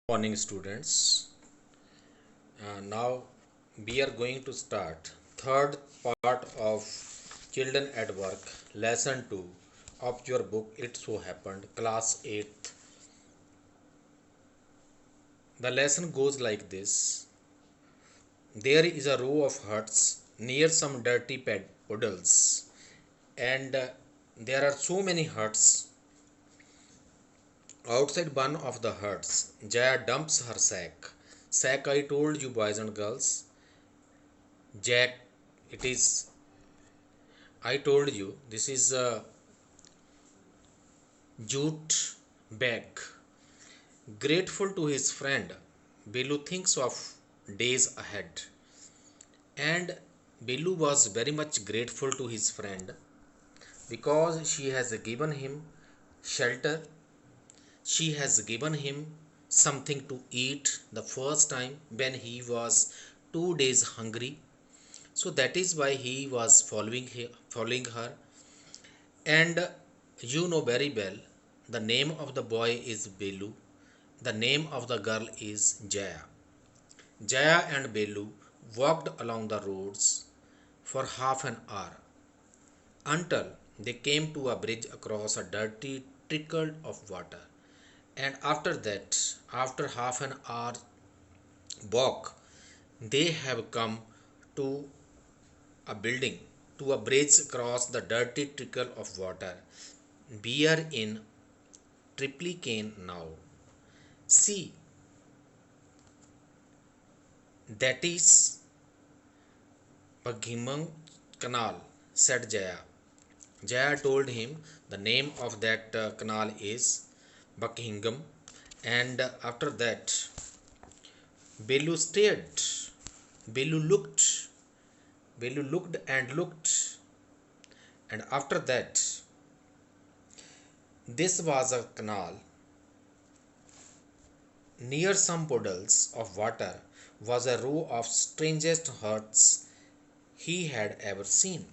Morning students. Now we are going to start third part of Children at Work, lesson 2 of your book It So Happened, class 8th. The lesson goes like this. There is a row of huts near some dirty puddles, and there are so many huts. Outside one of the huts, Jaya dumps her sack. Sack, I told you, boys and girls. Jack, it is. I told you this is a jute bag. Grateful to his friend, Bilu thinks of days ahead. And Bilu was very much grateful to his friend because she has given him shelter. She has given him something to eat the first time when he was 2 days hungry. So that is why he was following her. And you know very well, the name of the boy is Belu, the name of the girl is Jaya. Jaya and Belu walked along the roads for half an hour until they came to a bridge across a dirty trickle of water. And after that, after half an hour walk, they have come to a building, to a bridge across the dirty trickle of water. We are in Triplicane now. See, that is Buckingham Canal, said Jaya. Jaya told him the name of that canal is Buckingham, and after that, Belu stared. Belu looked. Belu looked and looked, and after that, this was a canal. Near some puddles of water was a row of strangest huts he had ever seen.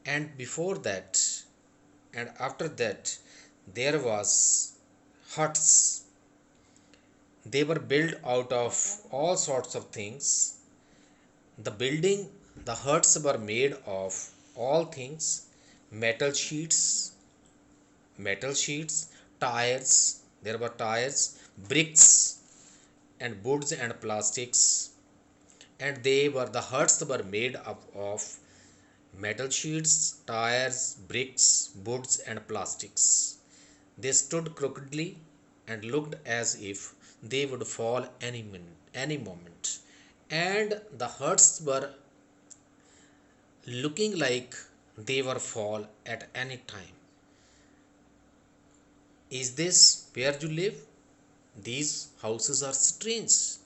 And before that, and after that, there was huts. They were built out of all sorts of things. The huts were made of all things: metal sheets, tires, there were tires, bricks, and woods and plastics. And the huts were made up of metal sheets, tires, bricks, woods, and plastics. They stood crookedly and looked as if they would fall any moment. And the huts were looking like they were fall at any time. Is this where you live? These houses are strange.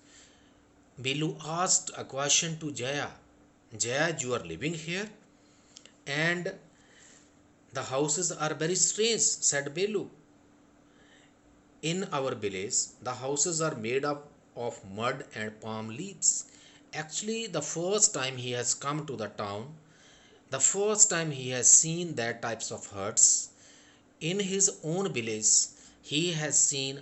Bilu asked a question to Jaya. Jaya, you are living here? And the houses are very strange, said Belu. In our village, the houses are made up of mud and palm leaves. Actually, the first time he has come to the town, the first time he has seen that types of huts, in his own village, he has seen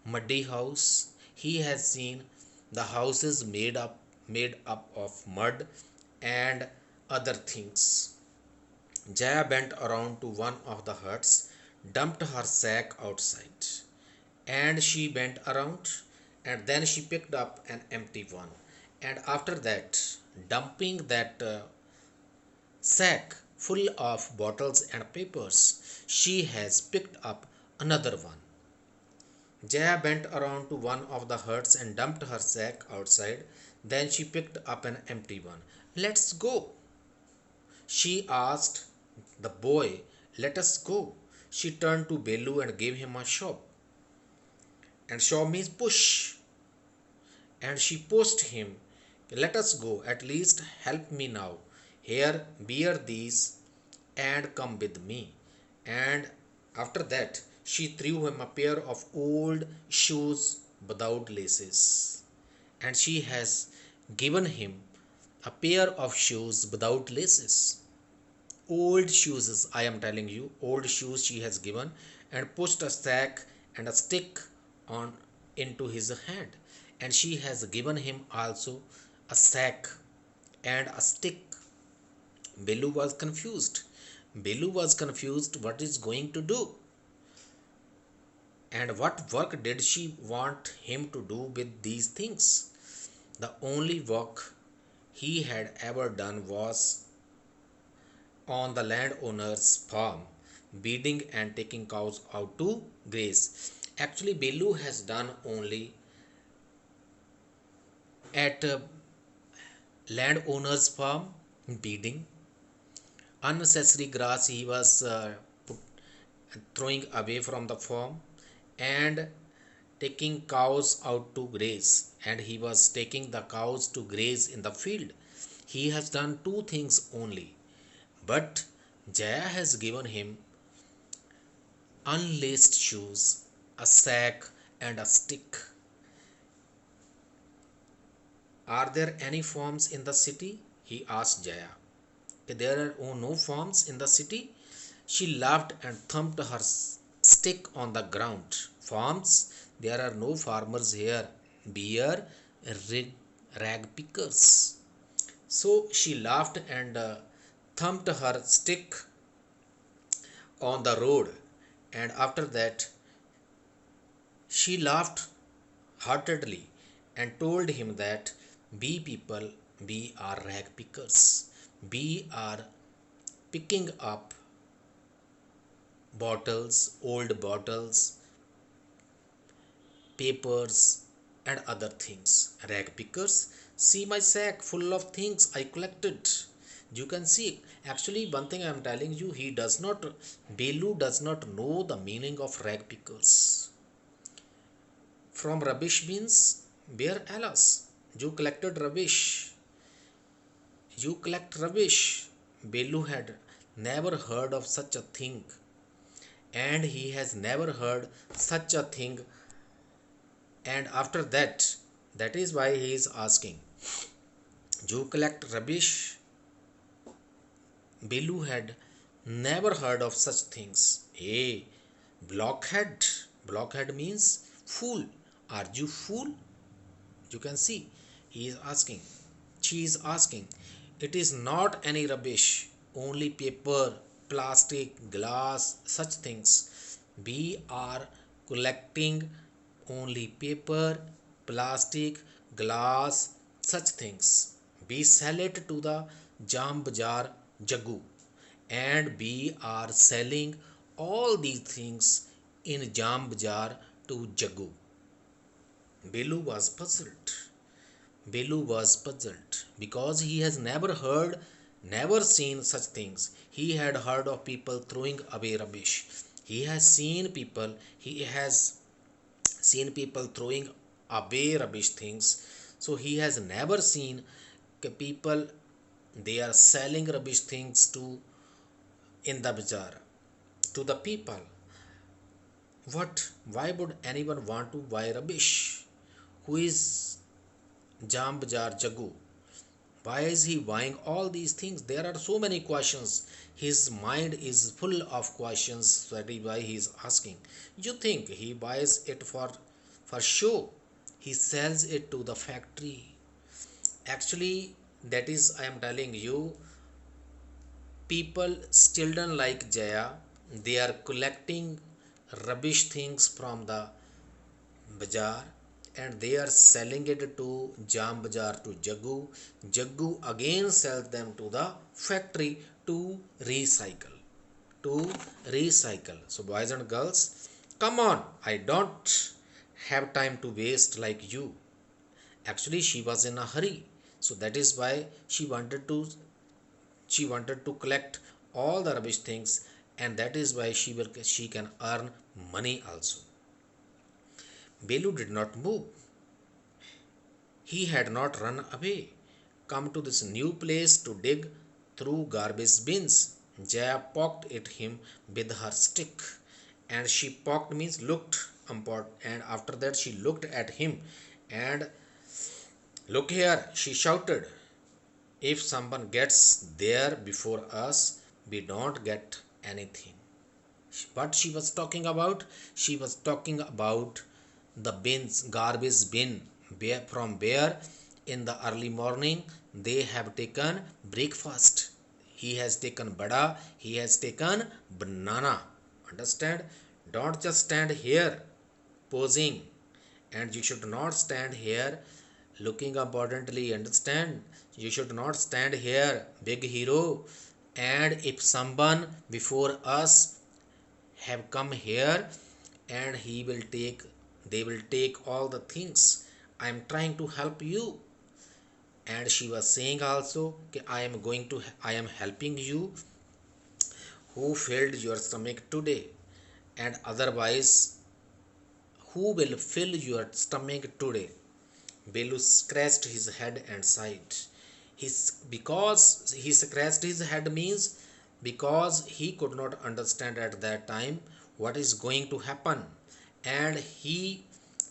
muddy house. He has seen the houses made up of mud and other things. Jaya bent around to one of the huts, dumped her sack outside, and she bent around, and then she picked up an empty one. And after that, dumping that sack full of bottles and papers, she has picked up another one. Jaya bent around to one of the huts and dumped her sack outside. Then she picked up an empty one. Let's go, she asked the boy. Let us go. She turned to Belu and gave him a shove. And shove means push. And she pushed him. Let us go. At least help me now. Here, bear these and come with me. And after that, she threw him a pair of old shoes without laces. And she has given him a pair of shoes without laces. Old shoes, I am telling you, old shoes she has given, and pushed a sack and a stick on into his hand, and she has given him also a sack and a stick. Belu was confused. Belu was confused what is going to do, and what work did she want him to do with these things. The only work he had ever done was on the landowner's farm, beating and taking cows out to graze. Actually, Belu has done only at landowner's farm, beating unnecessary grass he was throwing away from the farm, and taking cows out to graze, and he was taking the cows to graze in the field. He has done two things only, but Jaya has given him unlaced shoes, a sack, and a stick. Are there any farms in the city? He asked Jaya. There are no farms in the city. She laughed and thumped her stick on the ground. Farms? There are no farmers here. We are rag pickers. So she laughed and thumped her stick on the road, and after that she laughed heartedly and told him that we people, we are rag pickers. We are picking up bottles, old bottles, papers, and other things. Rag pickers. See my sack full of things I collected. You can see. Actually, one thing I am telling you, Belu does not know the meaning of rag pickers. From rubbish bins, where else? You collected rubbish. You collect rubbish. Belu had never heard of such a thing, and he has never heard such a thing, and after that, that is why he is asking. You collect rubbish? Belu had never heard of such things. Hey, blockhead. Blockhead means fool. Are you fool? You can see. He is asking. She is asking. It is not any rubbish. Only paper, plastic, glass, such things. We are collecting only paper, plastic, glass, such things. We sell it to the Jam Bazaar Jaggu, and we are selling all these things in Jam Bazaar to Jaggu. Belu was puzzled. Belu was puzzled because he has never heard, never seen such things. He had heard of people throwing away rubbish. He has seen people throwing away rubbish things. So he has never seen people, they are selling rubbish things to in the bazaar to the people. What? Why would anyone want to buy rubbish? Who is Jam Bazaar Jaggu? Why is he buying all these things? There are so many questions. His mind is full of questions. That is why he is asking. You think he buys it for show? He sells it to the factory. Actually, that is, I am telling you, people, children like Jaya, they are collecting rubbish things from the bazaar, and they are selling it to Jam Bazaar to Jaggu. Jaggu again sells them to the factory to recycle. To recycle. So boys and girls, come on, I don't have time to waste like you. Actually, she was in a hurry, so that is why she wanted to collect all the rubbish things, and that is why she can earn money also. Belu did not move. He had not run away, come to this new place to dig through garbage bins. Jaya poked at him with her stick, and she poked means looked, and after that she looked at him, and look here, she shouted. If someone gets there before us, we don't get anything. What she was talking about? She was talking about the bins garbage bin from where in the early morning they have taken breakfast. He has taken bada, he has taken banana. Understand? Don't just stand here posing, and you should not stand here looking abundantly. Understand? You should not stand here big hero, and if someone before us have come here and he will take they will take all the things. I am trying to help you. And she was saying also, I am helping you who filled your stomach today, and otherwise who will fill your stomach today. Belu scratched his head and sighed. Because he scratched his head means because he could not understand at that time what is going to happen, and he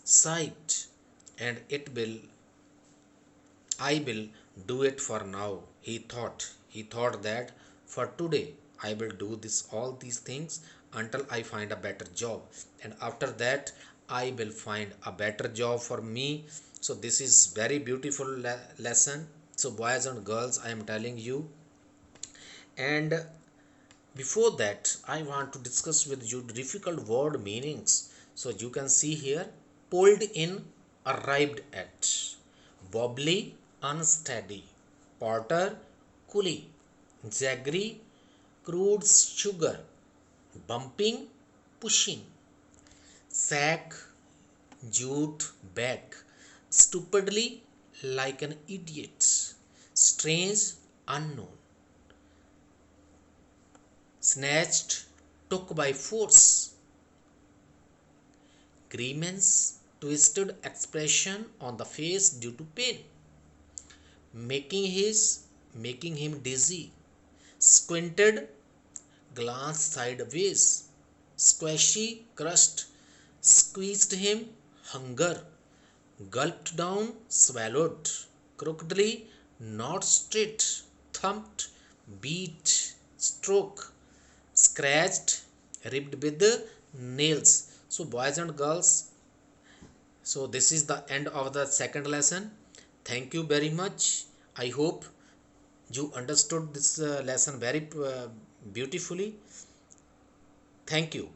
sighed. And I will do it for now. He thought that for today I will do this all these things until I find a better job, and after that I will find a better job for me. So this is very beautiful lesson. So boys and girls, I am telling you. And before that I want to discuss with you difficult word meanings. So you can see here: pulled in, arrived at; wobbly, unsteady; porter, coolie; jaggery, crude sugar; bumping, pushing; sack, jute, back; stupidly, like an idiot; strange, unknown; snatched, took by force; grimace, twisted expression on the face due to pain; making him dizzy; squinted, glanced sideways; squashy, crushed; squeezed him, hunger; gulped down, swallowed; crookedly, not straight; thumped, beat, stroke; scratched, ripped with the nails. So boys and girls, so this is the end of the second lesson. Thank you very much. I hope you understood this lesson very beautifully. Thank you.